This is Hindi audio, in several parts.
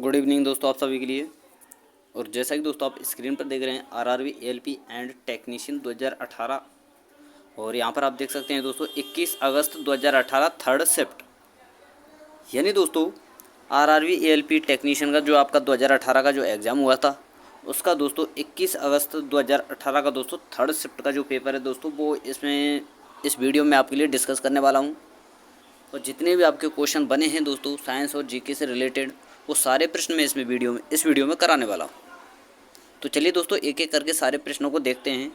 गुड इवनिंग दोस्तों आप सभी के लिए। और जैसा कि दोस्तों आप स्क्रीन पर देख रहे हैं आरआरबी एएलपी एंड टेक्नीशियन 2018। और यहाँ पर आप देख सकते हैं दोस्तों 21 अगस्त 2018 थर्ड शिफ्ट। यानी दोस्तों आरआरबी एएलपी टेक्नीशियन का जो आपका 2018 का जो एग्ज़ाम हुआ था उसका दोस्तों 21 अगस्त 2018 का दोस्तों थर्ड शिफ्ट का जो पेपर है दोस्तों वो इस वीडियो में आपके लिए डिस्कस करने वाला हूँ। और जितने भी आपके क्वेश्चन बने हैं दोस्तों साइंस और जीके से रिलेटेड वो सारे प्रश्न मैं इस वीडियो में कराने वाला हूँ। तो चलिए दोस्तों एक एक करके सारे प्रश्नों को देखते हैं।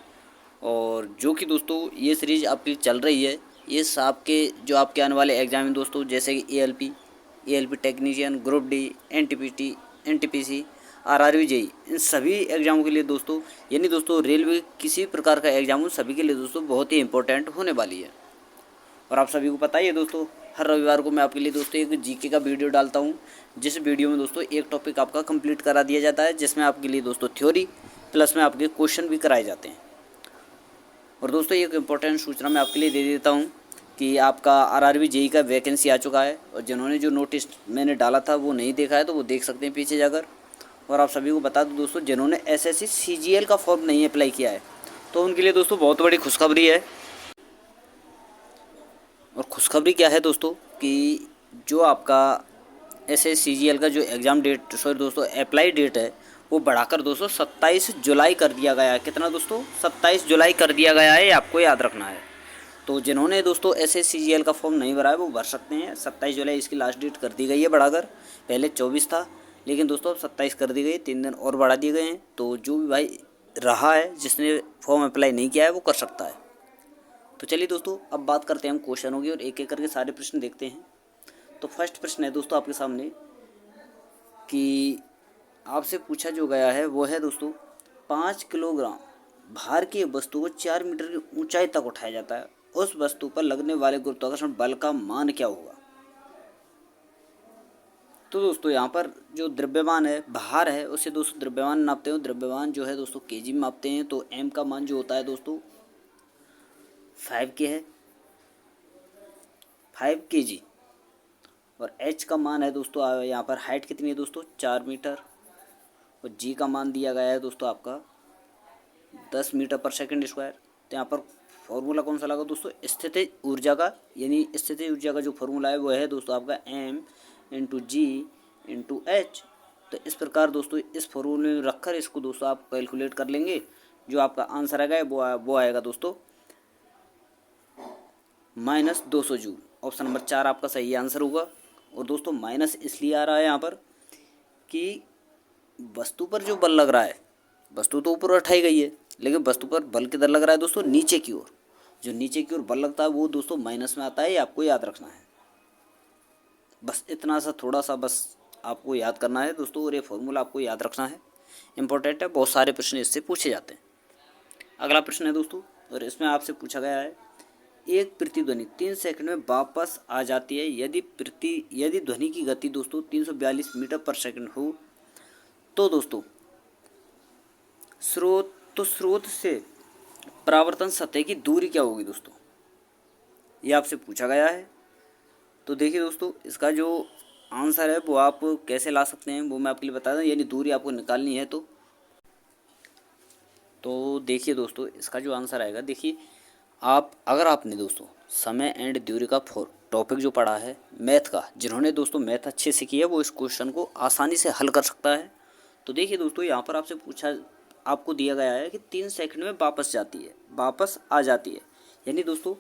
और जो कि दोस्तों ये सीरीज़ आपकी चल रही है ये आपके जो आपके आने वाले एग्जाम हैं दोस्तों जैसे कि ALP technician, group D, NTPC, RRB JE, इन सभी एग्जामों के लिए दोस्तों यानी दोस्तों रेलवे किसी प्रकार का एग्जाम हो सभी के लिए दोस्तों बहुत ही इंपॉर्टेंट होने वाली है। और आप सभी को पता ही है दोस्तों हर रविवार को मैं आपके लिए दोस्तों एक जीके का वीडियो डालता हूं, जिस वीडियो में दोस्तों एक टॉपिक आपका कंप्लीट करा दिया जाता है जिसमें आपके लिए दोस्तों थ्योरी प्लस में आपके क्वेश्चन भी कराए जाते हैं। और दोस्तों एक इम्पोर्टेंट सूचना मैं आपके लिए दे देता हूं कि आपका आरआरबी जेई का वैकेंसी आ चुका है। और जिन्होंने जो नोटिस मैंने डाला था वो नहीं देखा है तो वो देख सकते हैं पीछे जाकर। और आप सभी को बता दूँ दोस्तों जिन्होंने एसएससी सीजीएल का फॉर्म नहीं अप्लाई किया है तो उनके लिए दोस्तों बहुत बड़ी खुशखबरी है। और खुशखबरी क्या है दोस्तों कि जो आपका एसएससीजीएल का जो एग्ज़ाम डेट दोस्तों अप्लाई डेट है वो बढ़ाकर दोस्तों 27 जुलाई कर दिया गया है। कितना दोस्तों 27 जुलाई कर दिया गया है, आपको याद रखना है। तो जिन्होंने दोस्तों एसएससीजीएल का फॉर्म नहीं भरा है वो भर सकते हैं। 27 जुलाई इसकी लास्ट डेट कर दी गई है बढ़ाकर, पहले 24 था लेकिन दोस्तों अब 27 कर दी गई, 3 दिन और बढ़ा दिए गए हैं। तो जो भी भाई रहा है जिसने फॉर्म अप्लाई नहीं किया है वो कर सकता है। तो चलिए दोस्तों अब बात करते हैं हम क्वेश्चनों की और एक एक करके सारे प्रश्न देखते हैं। तो फर्स्ट प्रश्न है दोस्तों आपके सामने कि आपसे पूछा जो गया है वो है दोस्तों 5 किलोग्राम भार की वस्तु को 4 मीटर की ऊंचाई तक उठाया जाता है, उस वस्तु पर लगने वाले गुरुत्वाकर्षण बल का मान क्या होगा। तो दोस्तों यहाँ पर जो द्रव्यमान है भार है उससे दोस्तों द्रव्यमान नापते हैं। द्रव्यमान जो है दोस्तों केजी में मापते हैं। तो एम का मान जो होता है दोस्तों 5 के है 5 kg। और एच का मान है दोस्तों यहाँ पर हाइट कितनी है दोस्तों 4 मीटर। और जी का मान दिया गया है दोस्तों आपका 10 मीटर पर सेकंड स्क्वायर। तो यहाँ पर फॉर्मूला कौन सा लगा दोस्तों स्थितिज ऊर्जा का, यानी स्थितिज ऊर्जा का जो फॉर्मूला है वो है दोस्तों आपका एम इंटू जी इंटू एच। तो इस प्रकार दोस्तों इस फॉर्मूले में रखकर इसको दोस्तों आप कैलकुलेट कर लेंगे। जो आपका आंसर आएगा वो आएगा दोस्तों -200 जूल। ऑप्शन नंबर 4 आपका सही आंसर होगा। और दोस्तों माइनस इसलिए आ रहा है यहाँ पर कि वस्तु पर जो बल लग रहा है, वस्तु तो ऊपर उठाई गई है लेकिन वस्तु पर बल किधर लग रहा है दोस्तों नीचे की ओर। जो नीचे की ओर बल लगता है वो दोस्तों माइनस में आता है, ये आपको याद रखना है। बस इतना सा थोड़ा सा बस आपको याद करना है दोस्तों और ये फॉर्मूला आपको याद रखना है, इंपॉर्टेंट है। बहुत सारे प्रश्न इससे पूछे जाते हैं। अगला प्रश्न है दोस्तों और इसमें आपसे पूछा गया है एक प्रतिध्वनि 3 सेकंड में वापस आ जाती है यदि ध्वनि की गति दोस्तों 342 मीटर पर सेकंड हो तो दोस्तों स्रोत से परावर्तन सतह की दूरी क्या होगी दोस्तों, ये आपसे पूछा गया है। तो देखिए दोस्तों इसका जो आंसर है वो आप कैसे ला सकते हैं वो मैं आपके लिए बता दूं, यानी दूरी आपको निकालनी है। तो देखिए दोस्तों इसका जो आंसर आएगा, देखिए अगर आपने दोस्तों समय एंड दूरी का टॉपिक जो पढ़ा है मैथ का, जिन्होंने दोस्तों मैथ अच्छे से किया वो इस क्वेश्चन को आसानी से हल कर सकता है। तो देखिए दोस्तों यहाँ पर आपको दिया गया है कि 3 सेकंड में वापस आ जाती है। यानी दोस्तों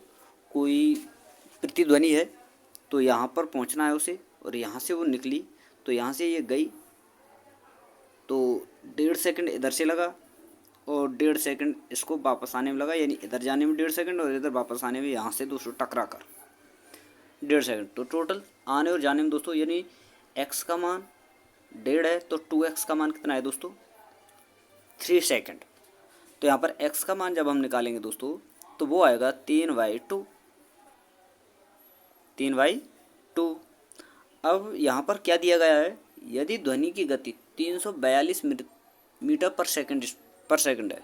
कोई प्रतिध्वनि है तो यहाँ पर पहुँचना है उसे, और यहाँ से वो निकली तो यहाँ से ये गई तो 1.5 सेकंड इधर से लगा और 1.5 सेकंड इसको वापस आने में लगा, यानी इधर जाने में 1.5 सेकंड और इधर वापस आने में यहाँ से दोस्तों टकरा कर 1.5 सेकंड। तो टोटल आने और जाने में दोस्तों यानी x का मान 1.5 है तो 2x का मान कितना है दोस्तों 3 सेकंड। तो यहाँ पर x का मान जब हम निकालेंगे दोस्तों तो वो आएगा 3/2। अब यहाँ पर क्या दिया गया है, यदि ध्वनि की गति 342 मीटर पर सेकंड है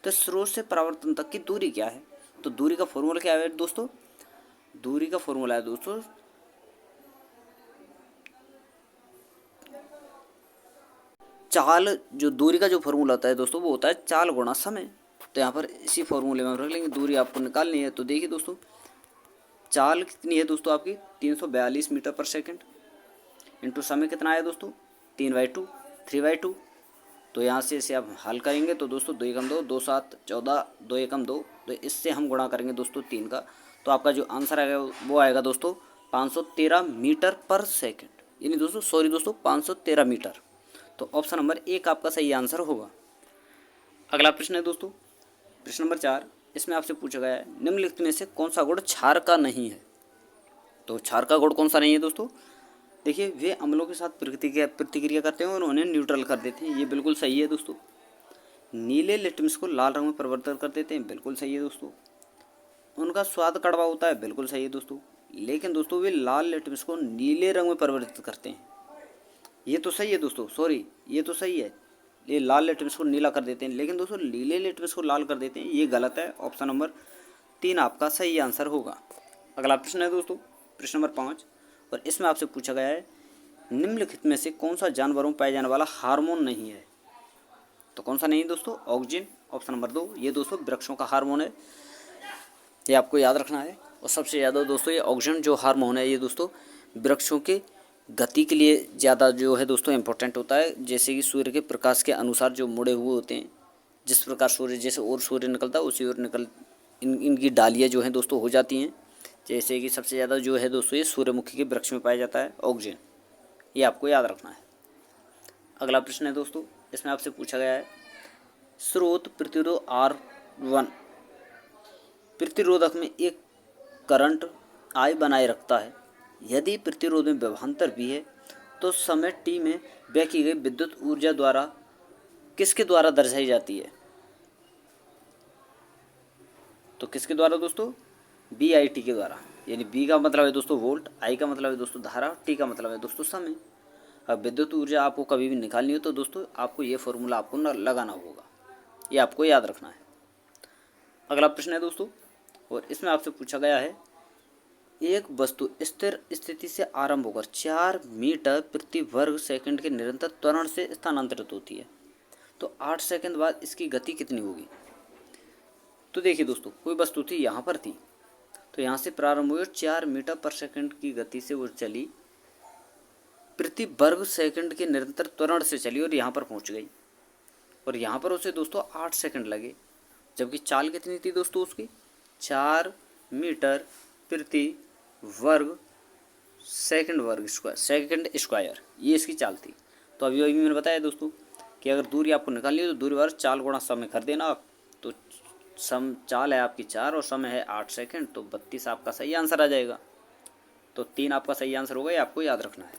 तो स्रोत से परावर्तन तक की दूरी क्या है। तो दूरी का फॉर्मूला क्या है दोस्तों, दूरी का फॉर्मूला है दोस्तों चाल जो दूरी का जो फॉर्मूला होता है दोस्तों वो होता है चाल गुणा समय। तो यहाँ पर इसी फॉर्मूले में हम रख लेंगे, दूरी आपको निकालनी है। तो देखिए दोस्तों चाल कितनी है दोस्तों आपकी 342 मीटर पर सेकंड, इंटू समय कितना आया दोस्तों 3/2 3/2। तो यहाँ से इसे आप हल करेंगे तो दोस्तों 2 एकम 2 2 7 14 2 एकम 2, तो इससे हम गुणा करेंगे दोस्तों 3 का। तो आपका जो आंसर आएगा वो आएगा दोस्तों 513 मीटर पर सेकंड, यानी दोस्तों सॉरी दोस्तों 513 मीटर। तो ऑप्शन नंबर 1 आपका सही आंसर होगा। अगला प्रश्न है दोस्तों प्रश्न नंबर 4। इसमें आपसे पूछा गया है निम्नलिखित में से कौन सा गुण क्षार का नहीं है। तो क्षार का गुण कौन सा नहीं है दोस्तों, देखिए वे अम्लों के साथ प्रतिक्रिया करते हैं और उन्हें न्यूट्रल कर देते हैं, ये बिल्कुल सही है दोस्तों। नीले लिटमस को लाल रंग में परिवर्तित कर देते हैं, बिल्कुल सही है दोस्तों। उनका स्वाद कड़वा होता है, बिल्कुल सही है दोस्तों। लेकिन दोस्तों वे लाल लिटमस को नीले रंग में परिवर्तित करते हैं, ये तो सही है दोस्तों, सॉरी ये तो सही है। ये लाल लिटमस को नीला कर देते हैं, लेकिन दोस्तों नीले लिटमस को लाल कर देते हैं, ये गलत है। ऑप्शन नंबर 3 आपका सही आंसर होगा। अगला प्रश्न है दोस्तों प्रश्न नंबर 5, और इसमें आपसे पूछा गया है निम्नलिखित में से कौन सा जानवरों में पाया जाने वाला हार्मोन नहीं है। तो कौन सा नहीं है दोस्तों, ऑक्सीजन। ऑप्शन नंबर 2 ये दोस्तों वृक्षों का हार्मोन है, ये आपको याद रखना है। और सबसे ज़्यादा दोस्तों ये ऑक्सीजन जो हार्मोन है ये दोस्तों वृक्षों के गति के लिए ज़्यादा जो है दोस्तों इम्पोर्टेंट होता है। जैसे कि सूर्य के प्रकाश के अनुसार जो मुड़े हुए होते हैं, जिस प्रकार सूर्य जैसे और सूर्य निकलता है उसी और इनकी डालियाँ जो हैं दोस्तों हो जाती हैं। जैसे कि सबसे ज़्यादा जो है दोस्तों ये सूर्यमुखी के वृक्ष में पाया जाता है ऑक्सीजन, ये आपको याद रखना है। अगला प्रश्न है दोस्तों इसमें आपसे पूछा गया है स्रोत प्रतिरोध R1 प्रतिरोधक में एक करंट I बनाए रखता है। यदि प्रतिरोध में विभवांतर भी है तो समय t में व्यय की गई विद्युत ऊर्जा द्वारा किसके द्वारा दर्शाई जाती है। तो किसके द्वारा दोस्तों, BIT के द्वारा, यानी B का मतलब है दोस्तों वोल्ट, I का मतलब है दोस्तों धारा, T का मतलब है दोस्तों समय। अब विद्युत ऊर्जा आपको कभी भी निकालनी हो तो दोस्तों आपको ये फॉर्मूला आपको लगाना होगा, ये आपको याद रखना है। अगला प्रश्न है दोस्तों और इसमें आपसे पूछा गया है एक वस्तु स्थिर स्थिति से आरंभ होकर 4 मीटर प्रति वर्ग सेकंड के निरंतर त्वरण से स्थानांतरित होती है, तो 8 सेकंड बाद इसकी गति कितनी होगी। तो देखिए दोस्तों कोई वस्तु थी यहाँ पर थी, तो यहाँ से प्रारंभ हुई और 4 मीटर पर सेकंड की गति से वो चली, प्रति वर्ग सेकंड के निरंतर त्वरण से चली और यहाँ पर पहुँच गई, और यहाँ पर उसे दोस्तों 8 सेकंड लगे। जबकि चाल कितनी थी दोस्तों उसकी 4 मीटर प्रति वर्ग सेकंड स्क्वायर, ये इसकी चाल थी। तो अभी मैंने बताया दोस्तों कि अगर दूरी आपको निकालनी है तो दूरी बार चाल गुणा समय कर देना आप। तो चाल है आपकी 4 और समय है 8 सेकंड, तो 32 आपका सही आंसर आ जाएगा। तो 3 आपका सही आंसर होगा, ये आपको याद रखना है।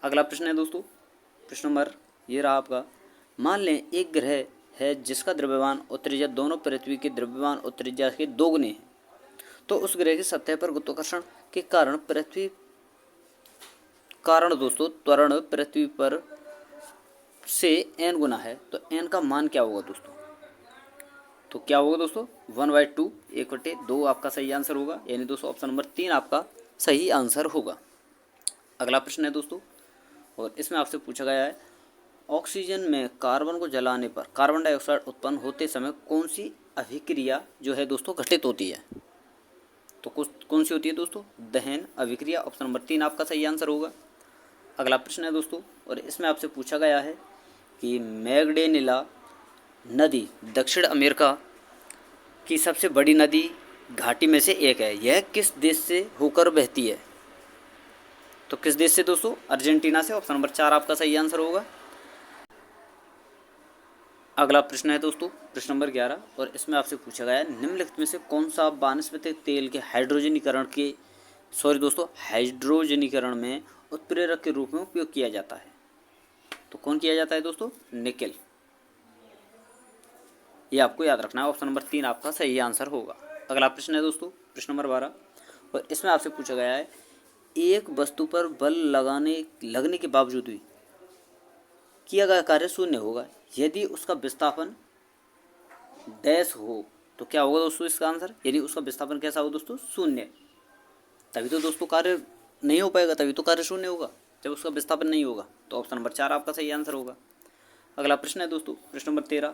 अगला प्रश्न है दोस्तों प्रश्न नंबर ये रहा आपका, मान लें एक ग्रह है जिसका द्रव्यमान और त्रिज्या दोनों पृथ्वी के द्रव्यमान और त्रिज्या के दोगुने हैं, तो उस ग्रह की सतह पर गुरुत्वाकर्षण के कारण दोस्तों त्वरण पृथ्वी पर से n गुना है, तो n का मान क्या होगा दोस्तों। तो क्या होगा दोस्तों 1/2 1/2 आपका सही आंसर होगा, यानी दोस्तों ऑप्शन नंबर 3 आपका सही आंसर होगा। अगला प्रश्न है दोस्तों और इसमें आपसे पूछा गया है ऑक्सीजन में कार्बन को जलाने पर कार्बन डाइऑक्साइड उत्पन्न होते समय कौन सी अभिक्रिया जो है दोस्तों घटित होती है। तो कौन सी होती है दोस्तों, दहन अभिक्रिया। ऑप्शन नंबर 3 आपका सही आंसर होगा। अगला प्रश्न है दोस्तों और इसमें आपसे पूछा गया है कि मैगडेनिला नदी दक्षिण अमेरिका की सबसे बड़ी नदी घाटी में से एक है, यह किस देश से होकर बहती है। तो किस देश से दोस्तों, अर्जेंटीना से। ऑप्शन नंबर 4 आपका सही आंसर होगा। अगला प्रश्न है दोस्तों प्रश्न नंबर 11 और इसमें आपसे पूछा गया है निम्नलिखित में से कौन सा वानस्पतिक तेल के हाइड्रोजनीकरण में उत्प्रेरक के रूप में उपयोग किया जाता है। तो कौन किया जाता है दोस्तों, निकेल, ये आपको याद रखना है। ऑप्शन नंबर 3 आपका सही आंसर होगा। अगला प्रश्न है दोस्तों प्रश्न नंबर 12 और इसमें आपसे पूछा गया है एक वस्तु पर बल लगने के बावजूद भी किया गया कार्य शून्य होगा यदि उसका विस्थापन डैश हो। तो क्या होगा दोस्तों इसका आंसर, यानी उसका विस्थापन कैसा हो दोस्तों, शून्य। तभी तो दोस्तों कार्य नहीं हो पाएगा, तभी तो कार्य शून्य होगा जब उसका विस्थापन नहीं होगा। तो ऑप्शन नंबर 4 आपका सही आंसर होगा। अगला प्रश्न है दोस्तों प्रश्न नंबर 13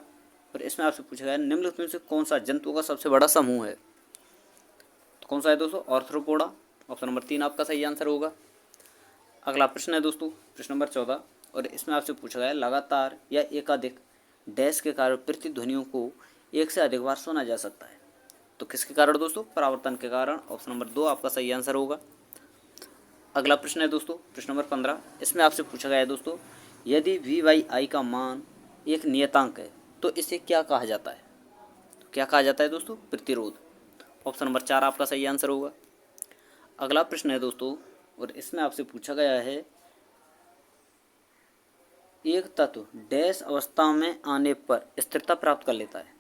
और इसमें आपसे पूछा गया निम्नलिखित में से कौन सा जंतुओं का सबसे बड़ा समूह है। तो कौन सा है दोस्तों, आर्थ्रोपोडा। ऑप्शन नंबर 3 आपका सही आंसर होगा। अगला प्रश्न है दोस्तों प्रश्न नंबर 14 और इसमें आपसे पूछा गया लगातार या एकाधिक डैश के कारण प्रतिध्वनियों को एक से अधिक बार सुना जा सकता है। तो किसके कारण दोस्तों, परावर्तन के कारण। ऑप्शन नंबर 2 आपका सही आंसर होगा। अगला प्रश्न है दोस्तों प्रश्न नंबर 15, इसमें आपसे पूछा गया है दोस्तों यदि VYI का मान एक नियतांक है तो इसे क्या कहा जाता है। तो क्या कहा जाता है दोस्तों, प्रतिरोध। ऑप्शन नंबर 4 आपका सही आंसर होगा। अगला प्रश्न है दोस्तों और इसमें आपसे पूछा गया है एक तत्व डैश अवस्था में आने पर स्थिरता प्राप्त कर लेता है।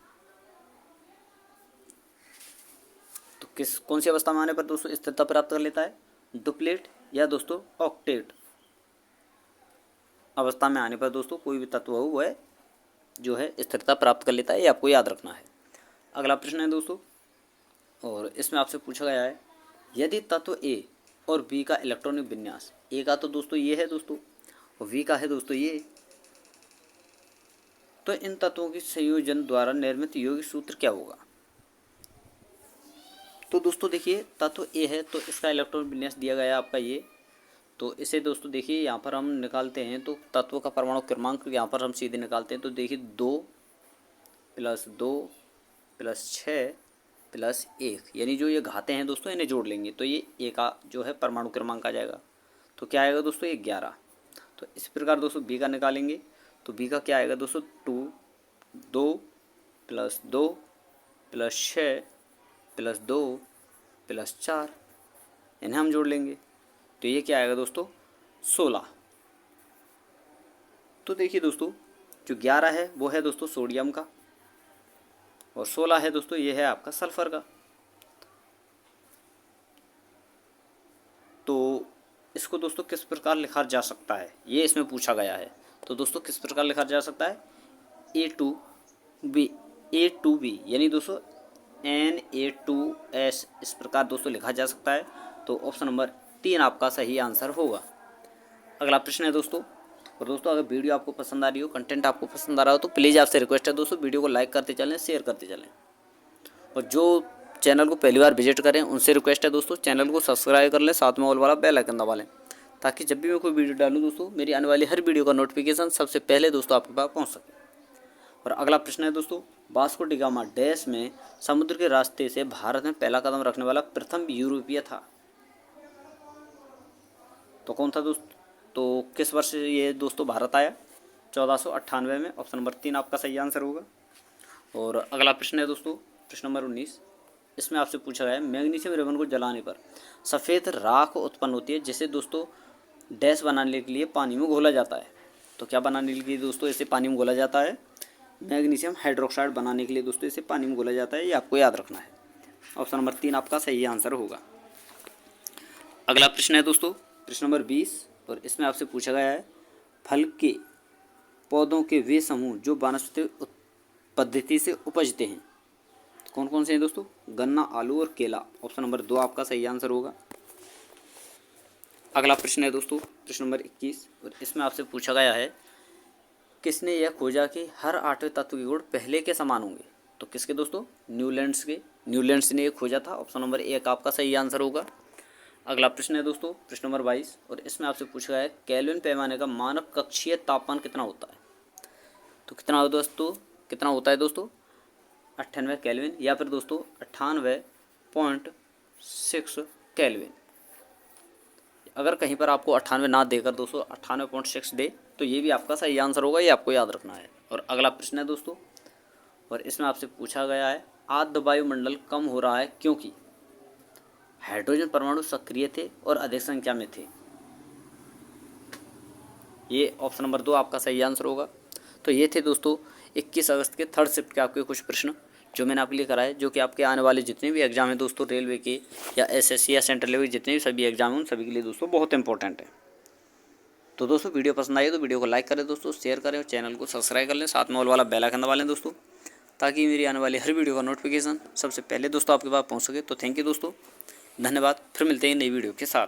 तो कौन सी अवस्था में आने पर दोस्तों स्थिरता प्राप्त कर लेता है, डुप्लेट या दोस्तों ऑक्टेट अवस्था में आने पर दोस्तों कोई भी तत्व हो वह जो है स्थिरता प्राप्त कर लेता है, ये आपको याद रखना है। अगला प्रश्न है दोस्तों और इसमें आपसे पूछा गया है यदि तत्व A और B का इलेक्ट्रॉनिक विन्यास, A का तो दोस्तों ये है दोस्तों और V का है दोस्तों ये, तो इन तत्वों की संयोजन द्वारा निर्मित यौगिक सूत्र क्या होगा। तो दोस्तों देखिए तत्व A है तो इसका इलेक्ट्रॉनिक विन्यास दिया गया है आपका ये, तो इसे दोस्तों देखिए यहाँ पर हम निकालते हैं तो तत्व का परमाणु क्रमांक यहाँ पर हम सीधे निकालते हैं। तो देखिए 2 + 2 + 6 + 1 यानी जो ये घाते हैं दोस्तों इन्हें जोड़ लेंगे तो ये A का जो है परमाणु क्रमांक आ जाएगा। तो क्या आएगा दोस्तों, ये 11। तो इस प्रकार दोस्तों B का निकालेंगे तो B का क्या आएगा दोस्तों, 2 + 2 + 6 + 2 + 4 इन्हें हम जोड़ लेंगे तो ये क्या आएगा दोस्तों, 16। तो देखिए दोस्तों जो 11 है वो है दोस्तों सोडियम का और 16 है दोस्तों ये है आपका सल्फर का। तो इसको दोस्तों किस प्रकार लिखा जा सकता है ये इसमें पूछा गया है। तो दोस्तों किस प्रकार लिखा जा सकता है, A2B यानी दोस्तों Na2S इस प्रकार दोस्तों लिखा जा सकता है। तो ऑप्शन नंबर 3 आपका सही आंसर होगा। अगला प्रश्न है दोस्तों और दोस्तों अगर वीडियो आपको पसंद आ रही हो, कंटेंट आपको पसंद आ रहा हो तो प्लीज़ आपसे रिक्वेस्ट है दोस्तों वीडियो को लाइक करते चलें, शेयर करते चलें और जो चैनल को पहली बार विजिट करें उनसे रिक्वेस्ट है दोस्तों चैनल को सब्सक्राइब कर लें, साथ में ऑल वाला बेल आइकन दबा लें ताकि जब भी मैं कोई वीडियो डालूँ दोस्तों मेरी आने वाली हर वीडियो का नोटिफिकेशन सबसे पहले दोस्तों आपके पास पहुँच सके। और अगला प्रश्न है दोस्तों वास्को डी गामा डैश में समुद्र के रास्ते से भारत में पहला कदम रखने वाला प्रथम यूरोपीय था। तो कौन था दोस्तों, तो किस वर्ष ये दोस्तों भारत आया, 1498 में। ऑप्शन नंबर 3 आपका सही आंसर होगा। और अगला प्रश्न है दोस्तों प्रश्न नंबर 19, इसमें आपसे पूछा गया है मैग्नीशियम रिबन को जलाने पर सफ़ेद राख उत्पन्न होती है जिसे दोस्तों डैश बनाने के लिए पानी में घोला जाता है। तो क्या बनाने के लिए दोस्तों इसे पानी में घोला जाता है, मैग्नीशियम हाइड्रोक्साइड बनाने के लिए दोस्तों इसे पानी में घोला जाता है, ये आपको याद रखना है। ऑप्शन नंबर 3 आपका सही आंसर होगा। अगला प्रश्न है दोस्तों प्रश्न नंबर 20 और इसमें आपसे पूछा गया है फल के पौधों के वे समूह जो वानस्पतिक पद्धति से उपजते हैं कौन कौन से हैं दोस्तों, गन्ना, आलू और केला। ऑप्शन नंबर 2 आपका सही आंसर होगा। अगला प्रश्न है दोस्तों प्रश्न नंबर 21 और इसमें आपसे पूछा गया है किसने यह खोजा कि हर 8वें तत्व के गुण पहले के समान होंगे। तो किसके दोस्तों, न्यूलैंड्स ने यह खोजा था। ऑप्शन नंबर 1 आपका सही आंसर होगा। अगला प्रश्न है दोस्तों प्रश्न नंबर 22 और इसमें आपसे पूछा गया है केल्विन पैमाने का मानव कक्षीय तापमान कितना होता है। तो कितना होता है दोस्तों 98 केल्विन या फिर दोस्तों 98.6 केल्विन। अगर कहीं पर आपको 98 ना देकर दोस्तों 98.6 दे तो ये भी आपका सही आंसर होगा, ये आपको याद रखना है। और अगला प्रश्न है दोस्तों और इसमें आपसे पूछा गया है आद्य वायुमंडल कम हो रहा है क्योंकि हाइड्रोजन परमाणु सक्रिय थे और अधिक संख्या में थे। ये ऑप्शन नंबर 2 आपका सही आंसर होगा। तो ये थे दोस्तों 21 अगस्त के थर्ड शिफ्ट के आपके कुछ प्रश्न जो मैंने आपके लिए कराए, जो कि आपके आने वाले जितने भी एग्जाम हैं दोस्तों रेलवे के या एसएससी या सेंट्रल लेवल जितने भी सभी एग्जाम हैं उन सभी के लिए दोस्तों बहुत इंपॉर्टेंट है। तो दोस्तों वीडियो पसंद आई तो वीडियो को लाइक करें दोस्तों, शेयर करें और चैनल को सब्सक्राइब कर लें, साथ में ऑल वाला बेल आइकन दबा लें दोस्तों ताकि मेरी आने वाली हर वीडियो का नोटिफिकेशन सबसे पहले दोस्तों आपके पास पहुँच सके। तो थैंक यू दोस्तों, धन्यवाद। फिर मिलते हैं नई वीडियो के साथ।